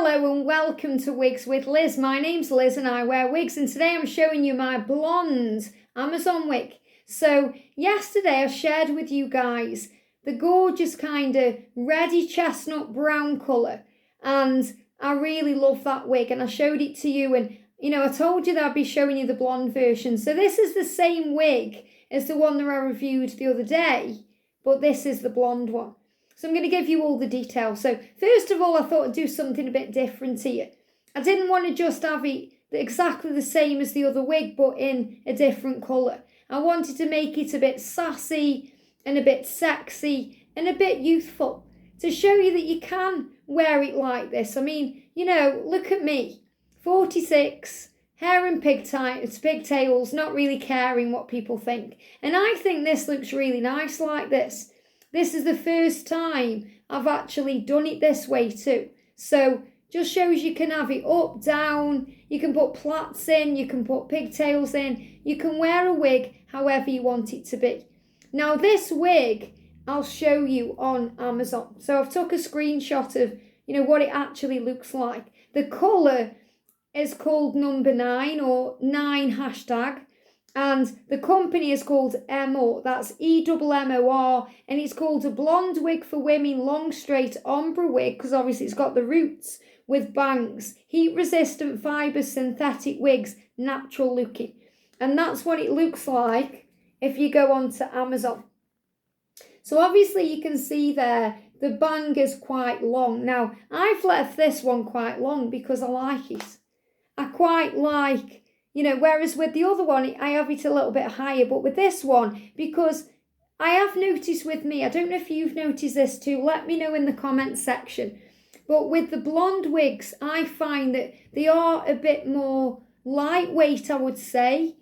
Hello and welcome to Wigs with Liz. My name's Liz and I wear wigs, and today I'm showing you my blonde Amazon wig. So yesterday I shared with you guys the gorgeous kind of reddy chestnut brown colour, and I really love that wig and I showed it to you, and I told you that I'd be showing you the blonde version. So this is the same wig as the one that I reviewed the other day, but this is the blonde one. So I'm going to give you all the details. So first of all, I thought I'd do something a bit different here. I didn't want to just have it exactly the same as the other wig, but in a different colour. I wanted to make it a bit sassy and a bit sexy and a bit youthful to show you that you can wear it like this. I mean, look at me, 46, hair and pigtails, not really caring what people think. And I think this looks really nice like this. This is the first time I've actually done it this way too. So just shows you can have it up, down, you can put plaits in, you can put pigtails in, you can wear a wig however you want it to be. Now this wig I'll show you on Amazon. So I've took a screenshot of what it actually looks like. The colour is called number 9 or 9 hashtag. And the company is called Emmor, that's EMMOR, and it's called a blonde wig for women, long straight ombre wig, because obviously it's got the roots with bangs, heat resistant fibres, synthetic wigs, natural looking. And that's what it looks like if you go onto Amazon. So obviously you can see there, the bang is quite long. Now, I've left this one quite long because I like it. I quite like, whereas with the other one, I have it a little bit higher. But with this one, because I have noticed with me, I don't know if you've noticed this too, let me know in the comments section. But with the blonde wigs, I find that they are a bit more lightweight, I would say.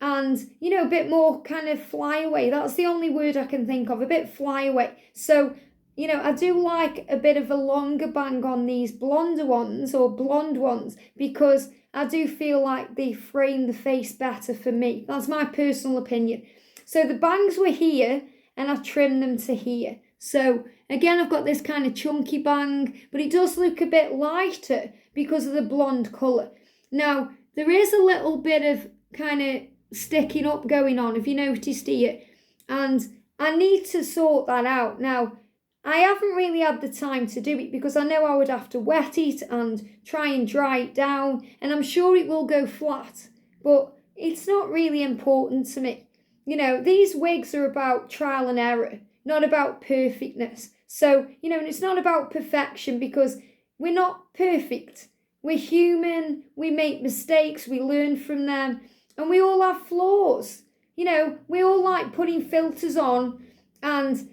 And, a bit more kind of flyaway. That's the only word I can think of, a bit flyaway. So, I do like a bit of a longer bang on these blonde ones because I do feel like they frame the face better for me. That's my personal opinion. So the bangs were here and I trimmed them to here. So again, I've got this kind of chunky bang, but it does look a bit lighter because of the blonde colour. Now, there is a little bit of kind of sticking up going on, if you noticed here, and I need to sort that out. Now, I haven't really had the time to do it because I know I would have to wet it and try and dry it down, and I'm sure it will go flat, but it's not really important to me. These wigs are about trial and error, not about perfectness. So, and it's not about perfection because we're not perfect. We're human, we make mistakes, we learn from them, and we all have flaws. We all like putting filters on and,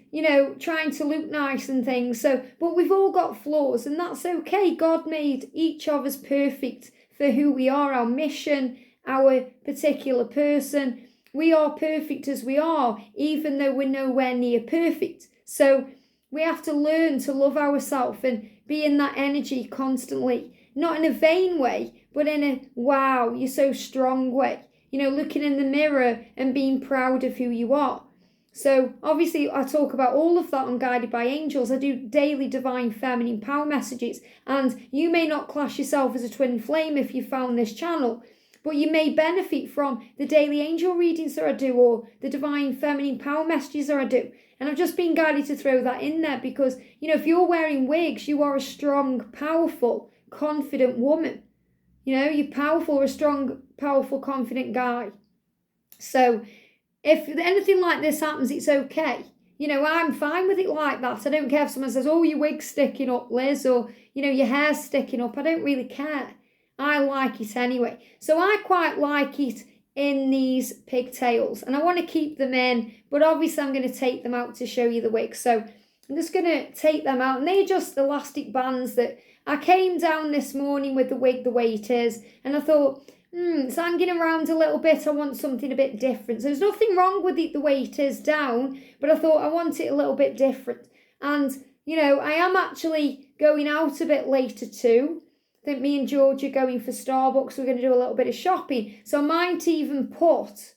trying to look nice and things. So, but we've all got flaws and that's okay. God made each of us perfect for who we are, our mission, our particular person. We are perfect as we are, even though we're nowhere near perfect. So we have to learn to love ourselves and be in that energy constantly, not in a vain way, but in a, wow, you're so strong way. Looking in the mirror and being proud of who you are. So obviously I talk about all of that on Guided by Angels. I do daily divine feminine power messages, and you may not class yourself as a twin flame if you found this channel, but you may benefit from the daily angel readings that I do or the divine feminine power messages that I do. And I've just been guided to throw that in there because, if you're wearing wigs, you are a strong, powerful, confident woman. You're powerful, a strong, powerful, confident guy. So if anything like this happens, it's okay. I'm fine with it like that. I don't care if someone says, oh, your wig's sticking up, Liz, or, your hair's sticking up. I don't really care. I like it anyway. So I quite like it in these pigtails, and I want to keep them in, but obviously I'm going to take them out to show you the wig. So I'm just going to take them out, and they're just elastic bands that I came down this morning with the wig the way it is, and I thought, it's hanging around a little bit, I want something a bit different. So there's nothing wrong with it the way it is down, but I thought I want it a little bit different. And, I am actually going out a bit later too. I think me and George are going for Starbucks, we're going to do a little bit of shopping. So I might even put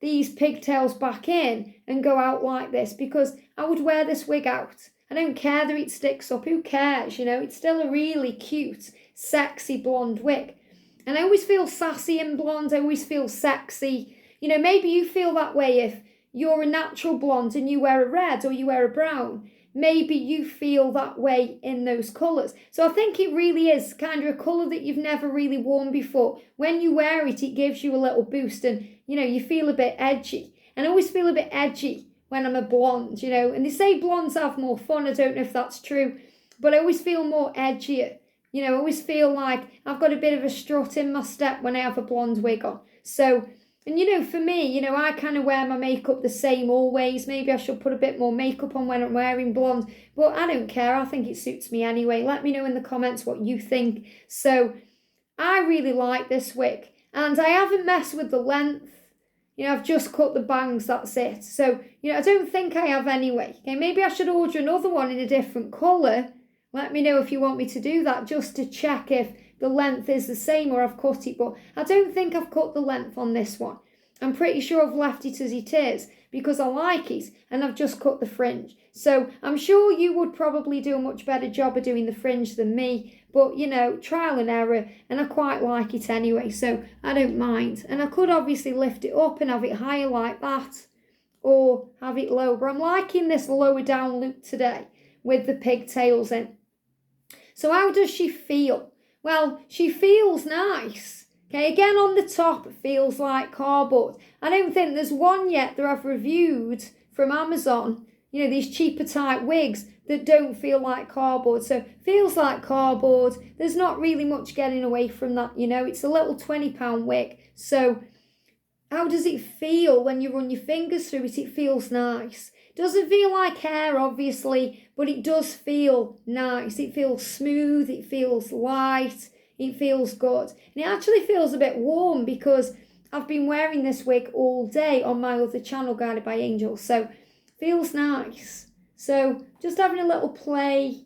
these pigtails back in and go out like this because I would wear this wig out. I don't care that it sticks up. Who cares? You know, it's still a really cute, sexy blonde wig. And I always feel sassy in blonde. I always feel sexy. You know, maybe you feel that way if you're a natural blonde and you wear a red or you wear a brown. Maybe you feel that way in those colours. So I think it really is kind of a colour that you've never really worn before. When you wear it, it gives you a little boost and, you know, you feel a bit edgy. And I always feel a bit edgy when I'm a blonde, you know. And they say blondes have more fun. I don't know if that's true. But I always feel more edgier. You know, I always feel like I've got a bit of a strut in my step when I have a blonde wig on. So, and you know, for me, you know, I kind of wear my makeup the same always. Maybe I should put a bit more makeup on when I'm wearing blonde. But I don't care. I think it suits me anyway. Let me know in the comments what you think. So, I really like this wig. And I haven't messed with the length. You know, I've just cut the bangs, that's it. So, you know, I don't think I have anyway. Okay, maybe I should order another one in a different colour. Let me know if you want me to do that, just to check if the length is the same or I've cut it. But I don't think I've cut the length on this one. I'm pretty sure I've left it as it is because I like it and I've just cut the fringe. So I'm sure you would probably do a much better job of doing the fringe than me. But, you know, trial and error, and I quite like it anyway, so I don't mind. And I could obviously lift it up and have it higher like that or have it lower. But I'm liking this lower down look today with the pigtails in. So how does she feel? Well, she feels nice. Okay, again on the top, it feels like cardboard. I don't think there's one yet that I've reviewed from Amazon, you know, these cheaper type wigs that don't feel like cardboard. So feels like cardboard. There's not really much getting away from that, you know. It's a little £20 wig. So how does it feel when you run your fingers through it? It feels nice. Doesn't feel like hair, obviously, but it does feel nice. It feels smooth, it feels light, it feels good. And it actually feels a bit warm because I've been wearing this wig all day on my other channel, Guided by Angels. So, feels nice. So, just having a little play,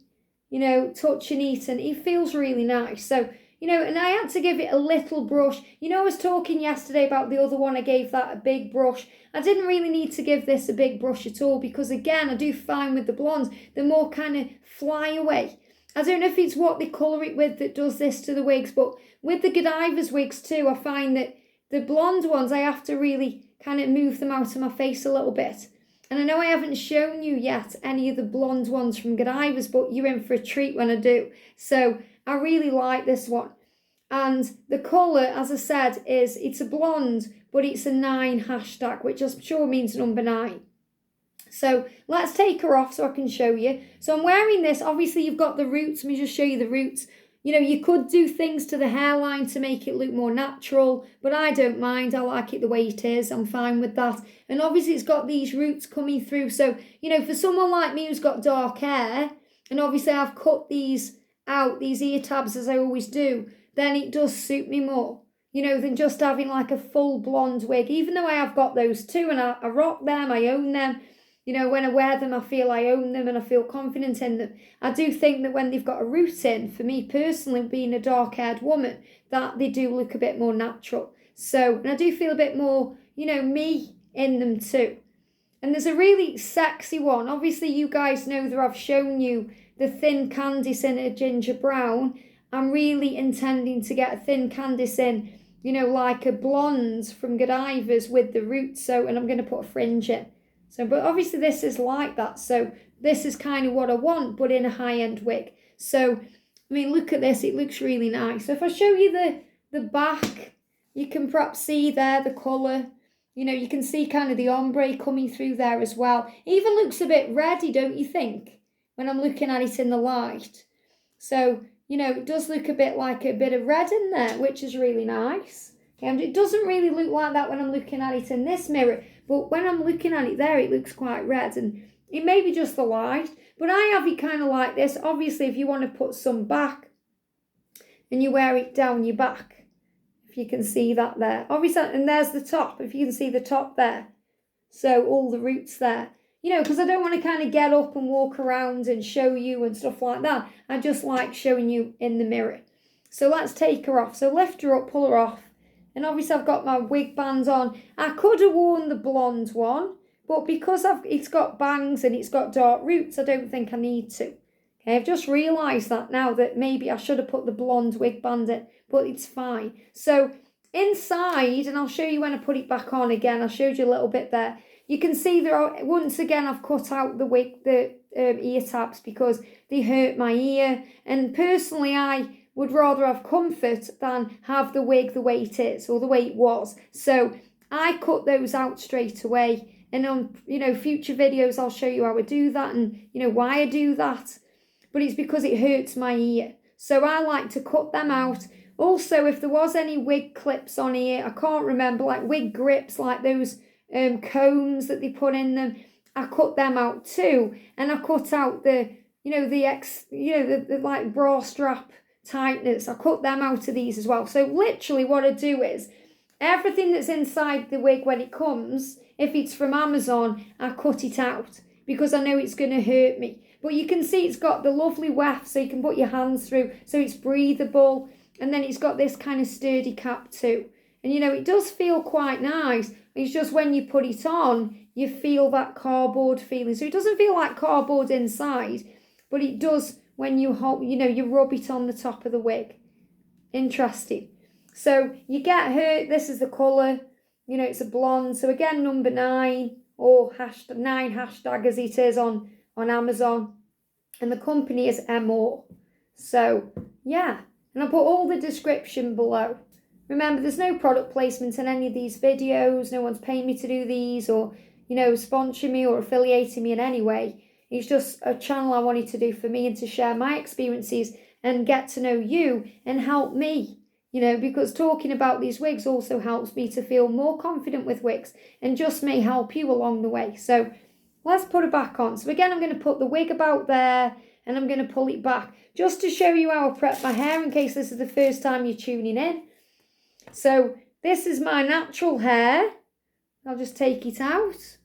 you know, touching it, and it feels really nice. So, you know, and I had to give it a little brush. You know, I was talking yesterday about the other one. I gave that a big brush. I didn't really need to give this a big brush at all because, again, I do find with the blondes, they're more kind of fly away. I don't know if it's what they colour it with that does this to the wigs, but with the Godiva's wigs too, I find that the blonde ones, I have to really kind of move them out of my face a little bit. And I know I haven't shown you yet any of the blonde ones from Godiva's, but you're in for a treat when I do. So I really like this one. And the colour, as I said, is it's a blonde, but it's a 9 hashtag, which I'm sure means number 9. So let's take her off so I can show you. So I'm wearing this. Obviously, you've got the roots. Let me just show you the roots. You know, you could do things to the hairline to make it look more natural, but I don't mind. I like it the way it is. I'm fine with that. And obviously, it's got these roots coming through. So, you know, for someone like me who's got dark hair, and obviously I've cut these out, these ear tabs, as I always do, then it does suit me more, you know, than just having like a full blonde wig. Even though I have got those too, and I rock them, I own them. You know, when I wear them, I feel I own them and I feel confident in them. I do think that when they've got a root in, for me personally, being a dark-haired woman, that they do look a bit more natural. So, and I do feel a bit more, you know, me in them too. And there's a really sexy one. Obviously, you guys know that I've shown you the thin Candice in a ginger brown. I'm really intending to get a thin Candice in, you know, like a blonde from Godiva's with the roots. So, and I'm going to put a fringe in. So, but obviously this is like that. So this is kind of what I want, but in a high-end wig. So, I mean, look at this. It looks really nice. So if I show you the back, you can perhaps see there the colour. You know, you can see kind of the ombre coming through there as well. It even looks a bit reddy, don't you think, when I'm looking at it in the light? So, you know, it does look a bit like a bit of red in there, which is really nice. Okay, and it doesn't really look like that when I'm looking at it in this mirror. But when I'm looking at it there, it looks quite red. And it may be just the light. But I have it kind of like this. Obviously, if you want to put some back and you wear it down your back, if you can see that there. Obviously, and there's the top, if you can see the top there. So all the roots there. You know, because I don't want to kind of get up and walk around and show you and stuff like that. I just like showing you in the mirror. So let's take her off. So lift her up, pull her off. And obviously I've got my wig bands on. I could have worn the blonde one, But because it's got bangs and it's got dark roots, I don't think I need to. Okay, I've just realised that now, that maybe I should have put the blonde wig band in, but it's fine. So inside, and I'll show you when I put it back on again, I showed you a little bit there. You can see there, once again, I've cut out the wig, the ear tabs, because they hurt my ear. And personally, I would rather have comfort than have the wig the way it is, or the way it was. So I cut those out straight away. And on, future videos, I'll show you how I do that and, why I do that. But it's because it hurts my ear. So I like to cut them out. Also, if there was any wig clips on here, I can't remember, like wig grips, like those combs that they put in them, I cut them out too. And I cut out the like bra strap tighteners. I cut them out of these as well. So literally what I do is, everything that's inside the wig when it comes, if it's from Amazon, I cut it out because I know it's going to hurt me. But you can see it's got the lovely weft, so you can put your hands through, so it's breathable. And then it's got this kind of sturdy cap too. And it does feel quite nice. It's just when you put it on, you feel that cardboard feeling. So it doesn't feel like cardboard inside, but it does when you hold, you rub it on the top of the wig. Interesting. So you get her, this is the colour, it's a blonde. So again, number 9, or #9 hashtag as it is on Amazon. And the company is MO. So yeah, and I'll put all the description below. Remember, there's no product placement in any of these videos. No one's paying me to do these, or, sponsoring me or affiliating me in any way. It's just a channel I wanted to do for me and to share my experiences and get to know you and help me. Because talking about these wigs also helps me to feel more confident with wigs and just may help you along the way. So let's put it back on. So again, I'm going to put the wig about there and I'm going to pull it back just to show you how I prep my hair in case this is the first time you're tuning in. So this is my natural hair. I'll just take it out.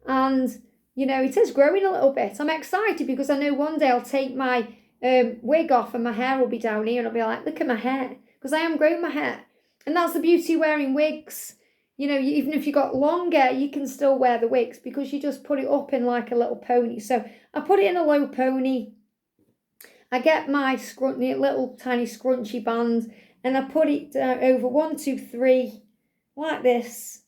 And, it is growing a little bit. I'm excited because I know one day I'll take my wig off and my hair will be down here and I'll be like, look at my hair. Because I am growing my hair. And that's the beauty of wearing wigs. Even if you got long hair, you can still wear the wigs because you just put it up in like a little pony. So I put it in a low pony. I get my little tiny scrunchy band and I put it over 1, 2, 3 like this.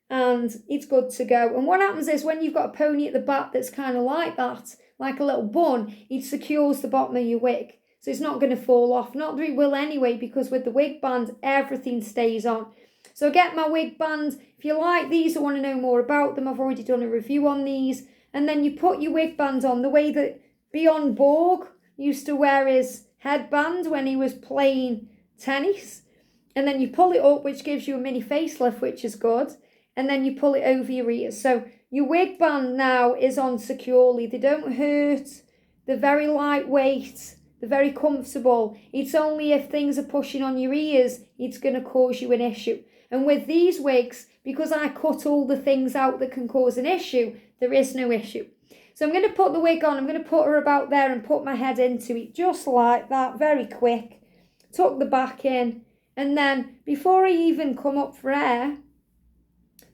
And it's good to go. And what happens is when you've got a pony at the back that's kind of like that, like a little bun, it secures the bottom of your wig. So it's not going to fall off. Not that it will anyway, because with the wig band, everything stays on. So I get my wig band. If you like these or want to know more about them, I've already done a review on these. And then you put your wig band on the way that Bjorn Borg used to wear his headband when he was playing tennis. And then you pull it up, which gives you a mini facelift, which is good. And then you pull it over your ears. So your wig band now is on securely. They don't hurt. They're very lightweight. They're very comfortable. It's only if things are pushing on your ears, it's going to cause you an issue. And with these wigs, because I cut all the things out that can cause an issue, there is no issue. So I'm going to put the wig on. I'm going to put her about there and put my head into it just like that, very quick. Tuck the back in. And then before I even come up for air,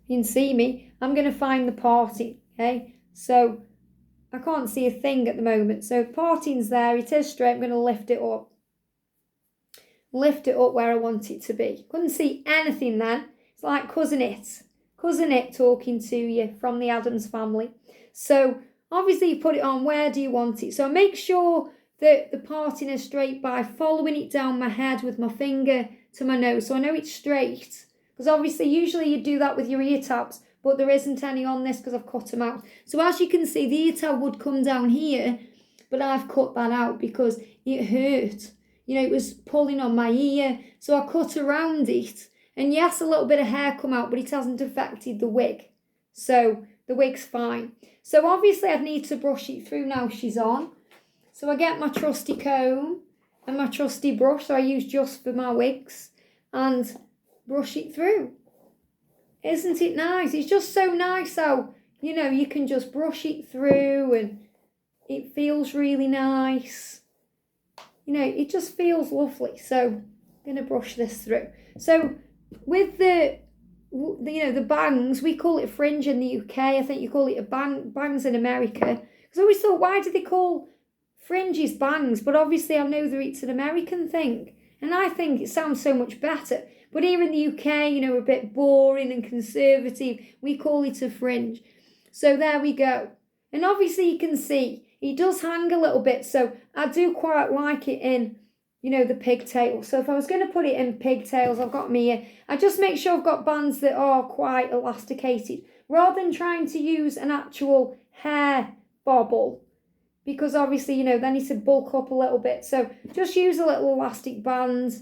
you can see me, I'm going to find the parting, okay? So I can't see a thing at the moment. So parting's there. It is straight. I'm going to lift it up. Lift it up where I want it to be. Couldn't see anything then. It's like Cousin It talking to you from the Addams family. So obviously you put it on. Where do you want it? So make sure that the parting is straight by following it down my head with my finger to my nose. So I know it's straight. Because obviously usually you do that with your ear tabs. But there isn't any on this because I've cut them out. So as you can see, the ear tab would come down here, but I've cut that out because it hurt. It was pulling on my ear, so I cut around it. And yes, a little bit of hair come out, but it hasn't affected the wig. So the wig's fine. So obviously I'd need to brush it through now she's on. So I get my trusty comb and my trusty brush, so I use just for my wigs, and brush it through. Isn't it nice? It's just so nice how, you can just brush it through and it feels really nice. It just feels lovely. So I'm going to brush this through. So with the the bangs, we call it fringe in the UK. I think you call it bangs in America. Because I always thought, why do they call fringes bangs? But obviously I know that it's an American thing. And I think it sounds so much better. But here in the UK, a bit boring and conservative, we call it a fringe. So there we go. And obviously you can see, it does hang a little bit. So I do quite like it in, the pigtail. So if I was going to put it in pigtails, I've got me. I just make sure I've got bands that are quite elasticated, rather than trying to use an actual hair bobble, because obviously, they need to bulk up a little bit. So just use a little elastic band,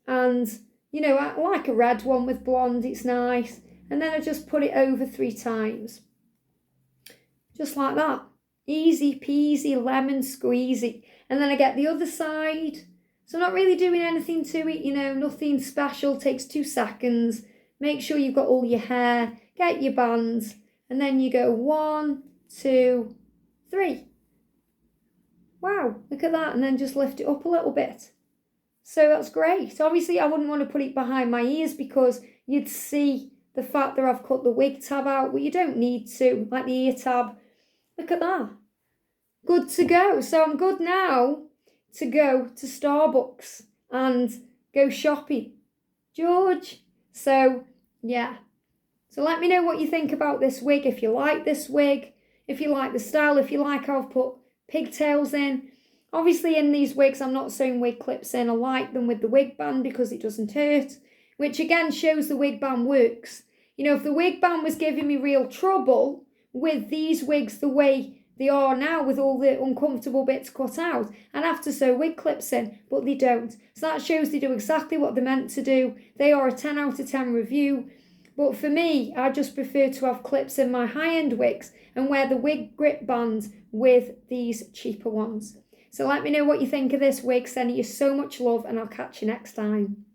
and, I like a red one with blonde, it's nice. And then I just put it over 3 times. Just like that. Easy peasy, lemon squeezy. And then I get the other side. So not really doing anything to it, nothing special, takes 2 seconds. Make sure you've got all your hair, get your bands, and then you go 1, 2, 3. Wow, look at that, and then just lift it up a little bit. So that's great. Obviously, I wouldn't want to put it behind my ears because you'd see the fact that I've cut the wig tab out, but you don't need to, like the ear tab. Look at that. Good to go. So I'm good now to go to Starbucks and go shopping. George. So, yeah. So let me know what you think about this wig, if you like this wig, if you like the style, if you like how I've put pigtails in. Obviously in these wigs, I'm not sewing wig clips in. I like them with the wig band because it doesn't hurt, which again shows the wig band works. If the wig band was giving me real trouble with these wigs the way they are now, with all the uncomfortable bits cut out, I'd have to sew wig clips in, but they don't. So that shows they do exactly what they're meant to do. They are a 10 out of 10 review. But for me, I just prefer to have clips in my high-end wigs and wear the wig grip bands with these cheaper ones. So let me know what you think of this wig. Sending you so much love, and I'll catch you next time.